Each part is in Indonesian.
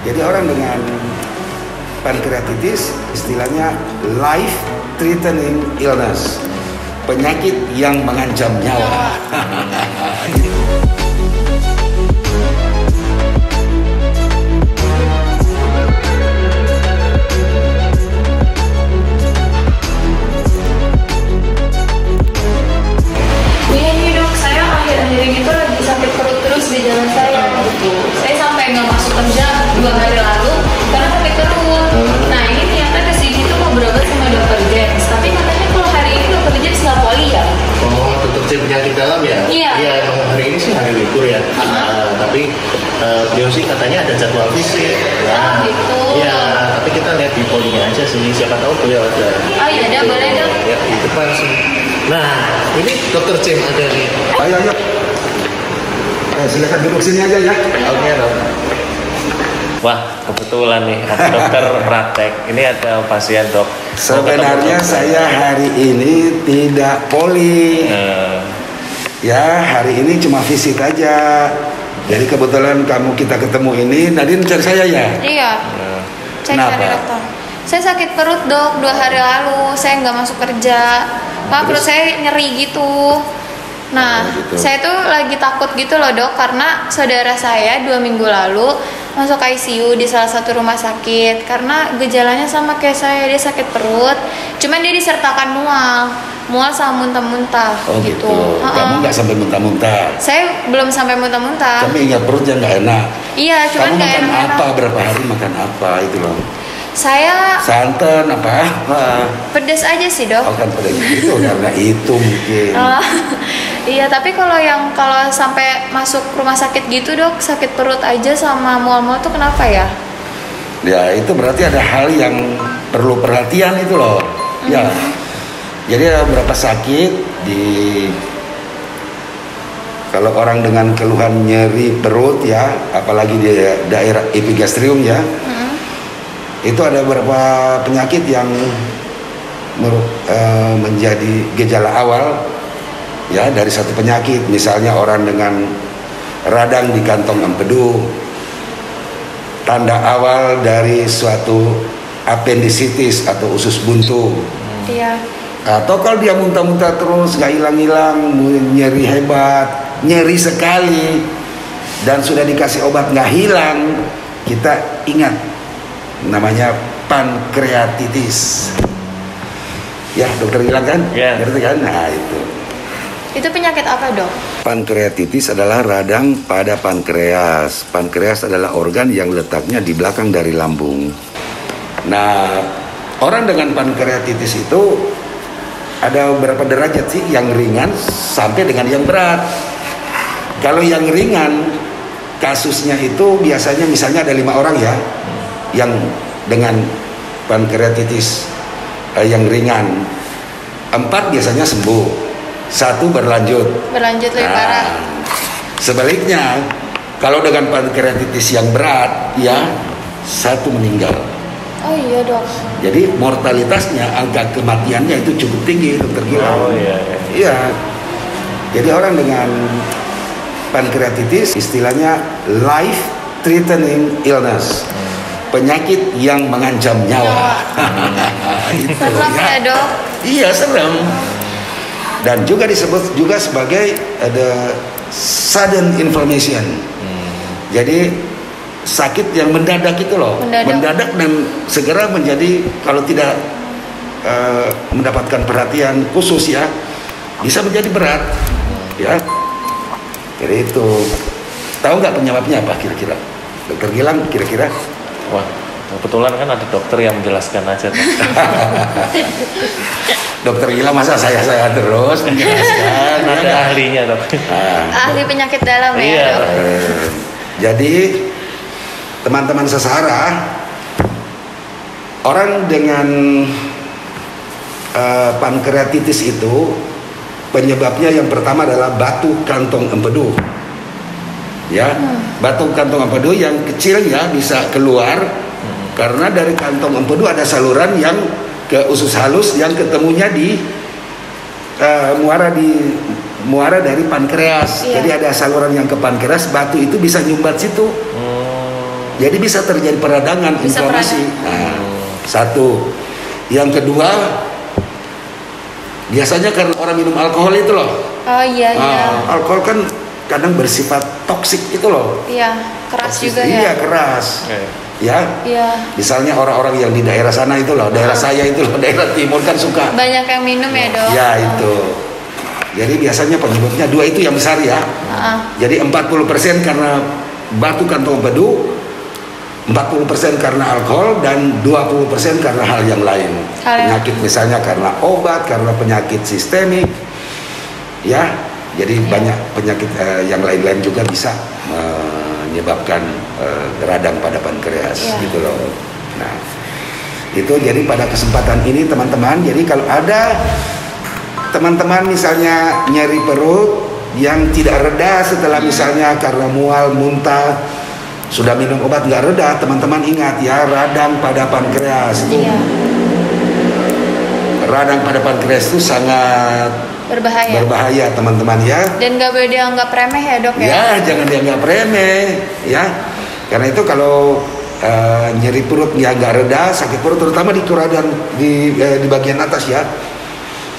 Jadi orang dengan pankreatitis istilahnya life threatening illness, penyakit yang mengancam nyawa. Iya nih dok, saya akhir-akhir ini tuh lagi sakit perut terus di jalan saya gitu. Saya sampai nggak masuk kerja 2 hari lalu karena sakit perut. Nah ini ternyata kesini tuh mau berobat sama dokter James, tapi katanya kalau hari ini dokter James nggak poli ya. Oh, dokter James penyakit dalam ya? Iya. Iya, emang hari ini sih hari libur ya. Tapi beliau sih katanya ada jadwal visit. Oh gitu. Iya, tapi kita lihat di polinya aja sih. Siapa tahu beliau ada. Oh iya, ada boleh dok. Ya, di depan sih. Nah, ini dokter James ada nih. Ayo, ayo. Silakan duduk sini aja ya. Oke, dok. Wah, kebetulan nih ada dokter praktek. Ini ada pasien dok. Sebenarnya saya hari ini tidak poli. Ya, hari ini cuma visit aja. Jadi kebetulan kita ketemu ini, Nadine cari saya ya? Iya. Saya Kenapa? cari dokter. Saya sakit perut dok 2 hari lalu. Saya nggak masuk kerja. Pak, perut saya nyeri gitu. Nah, gitu. saya tuh lagi takut gitu loh dok, karena saudara saya 2 minggu lalu masuk ICU di salah satu rumah sakit karena gejalanya sama kayak saya, dia sakit perut. Cuman dia disertakan mual sama muntah-muntah. Oh gitu. Kamu nggak sampai muntah-muntah? Saya belum sampai muntah-muntah. Kami ingat perutnya nggak enak. Iya, cuman Kamu nggak makan enak. apa? Berapa hari makan apa itu loh? Saya Santan apa? pedes aja sih dok. Oh kan pada itu karena itu mungkin. Iya, tapi kalau sampai masuk rumah sakit gitu dok, sakit perut aja sama mual-mual tuh kenapa ya? Ya itu berarti ada hal yang perlu perhatian itu loh. Ya. Jadi ada beberapa sakit kalau orang dengan keluhan nyeri perut ya, apalagi di daerah epigastrium ya, itu ada beberapa penyakit yang menjadi gejala awal ya dari satu penyakit. Misalnya orang dengan radang di kantong empedu, tanda awal dari suatu appendicitis atau usus buntu. Iya. Atau kalau dia muntah-muntah terus gak hilang-hilang, nyeri hebat, nyeri sekali, dan sudah dikasih obat gak hilang, kita ingat namanya pankreatitis. Ya dokter bilang kan? Ya. Ngerti kan? Nah itu. Itu penyakit apa dok? Pankreatitis adalah radang pada pankreas. Pankreas adalah organ yang letaknya di belakang dari lambung. Nah, orang dengan pankreatitis itu ada beberapa derajat sih, yang ringan sampai dengan yang berat. Kalau yang ringan, kasusnya itu biasanya misalnya ada 5 orang ya, yang dengan pankreatitis yang ringan, 4 biasanya sembuh, 1 berlanjut. Berlanjut lebih parah. Sebaliknya, kalau dengan pankreatitis yang berat, ya 1 meninggal. Oh iya dok. Jadi mortalitasnya, angka kematiannya itu cukup tinggi, dokter Gilang. Oh iya. Iya. Jadi orang dengan pankreatitis istilahnya life threatening illness, penyakit yang mengancam nyawa. Itu, Serem ya dok. Iya serem. Dan juga disebut juga sebagai ada sudden inflammation. Jadi sakit yang mendadak itu loh, mendadak dan segera menjadi, kalau tidak mendapatkan perhatian khusus ya, bisa menjadi berat ya. Jadi itu, tahu nggak penyebabnya apa kira-kira, dokter Gilang kira-kira? Wah, kebetulan kan ada dokter yang menjelaskan aja. Dokter Gilang masa saya terus menjelaskan? Ada ahlinya dok. Ahli penyakit dalam ya Iya. dok. Jadi teman-teman sesara, orang dengan pankreatitis itu penyebabnya yang pertama adalah batu kantong empedu. Ya, batu kantong empedu yang kecil ya bisa keluar karena dari kantong empedu ada saluran yang ke usus halus yang ketemunya di muara dari pankreas. Iya. Jadi ada saluran yang ke pankreas, batu itu bisa nyumbat situ. Jadi bisa terjadi peradangan, Bisa inflamasi. Nah, satu. Yang kedua, biasanya karena orang minum alkohol itu loh. Oh iya iya. Alkohol kan kadang bersifat toksik itu loh. Iya, keras Toksik, juga iya, ya. keras. Oke. Ya. Iya. Misalnya orang-orang yang di daerah sana itu loh, daerah saya itu loh, daerah timur kan suka. Banyak yang minum ya, Dok. Ya itu. Jadi biasanya penyebabnya dua itu yang besar ya. Jadi 40% karena batu kantong empedu, 40% karena alkohol, dan 20% karena hal yang lain. Penyakit misalnya karena obat, karena penyakit sistemik. Ya. Jadi banyak penyakit yang lain-lain juga bisa menyebabkan radang pada pankreas gitu loh. Nah, itu jadi pada kesempatan ini teman-teman, jadi kalau ada teman-teman misalnya nyeri perut yang tidak reda setelah misalnya karena mual, muntah, sudah minum obat nggak reda, teman-teman ingat ya, radang pada pankreas itu. Radang pada pankreas itu sangat berbahaya teman-teman ya. Dan nggak boleh dianggap remeh ya, Dok ya. Ya, jangan dianggap remeh ya. Karena itu kalau nyeri perut yang nggak reda, sakit perut terutama di radang di bagian atas ya.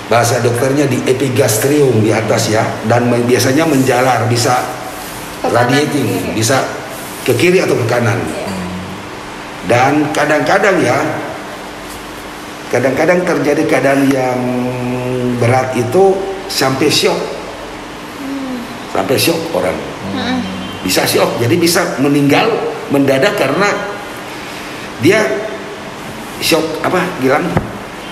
Bahasa dokternya di epigastrium di atas ya, dan biasanya menjalar, bisa radiating, bisa ke kiri atau ke kanan. Dan kadang-kadang ya, kadang-kadang terjadi keadaan yang berat itu sampai syok, sampai syok orang, bisa syok, jadi bisa meninggal mendadak karena dia syok apa bilang?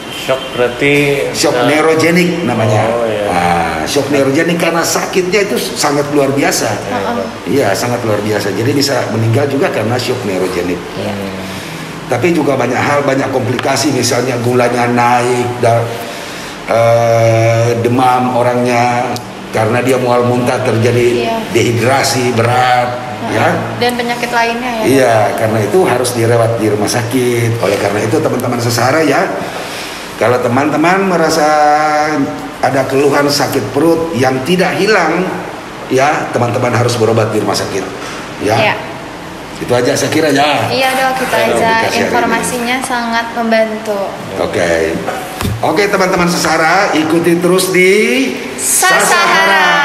Shock berarti shock neurogenik namanya. Oh, iya. Nah, shock neurogenik karena sakitnya itu sangat luar biasa. Iya, sangat luar biasa. Jadi bisa meninggal juga karena shock neurogenik. Tapi juga banyak hal, banyak komplikasi, misalnya gulanya naik, demam orangnya karena dia mual muntah, terjadi dehidrasi berat, ya. Dan penyakit lainnya ya. Iya, karena itu harus dirawat di rumah sakit. Oleh karena itu teman-teman sesara ya, kalau teman-teman merasa ada keluhan sakit perut yang tidak hilang, ya teman-teman harus berobat di rumah sakit. Ya. Itu aja saya kira ya. Iya, Dok, kita aja informasinya sangat membantu. Oke, teman-teman sesara, ikuti terus di Sasahara.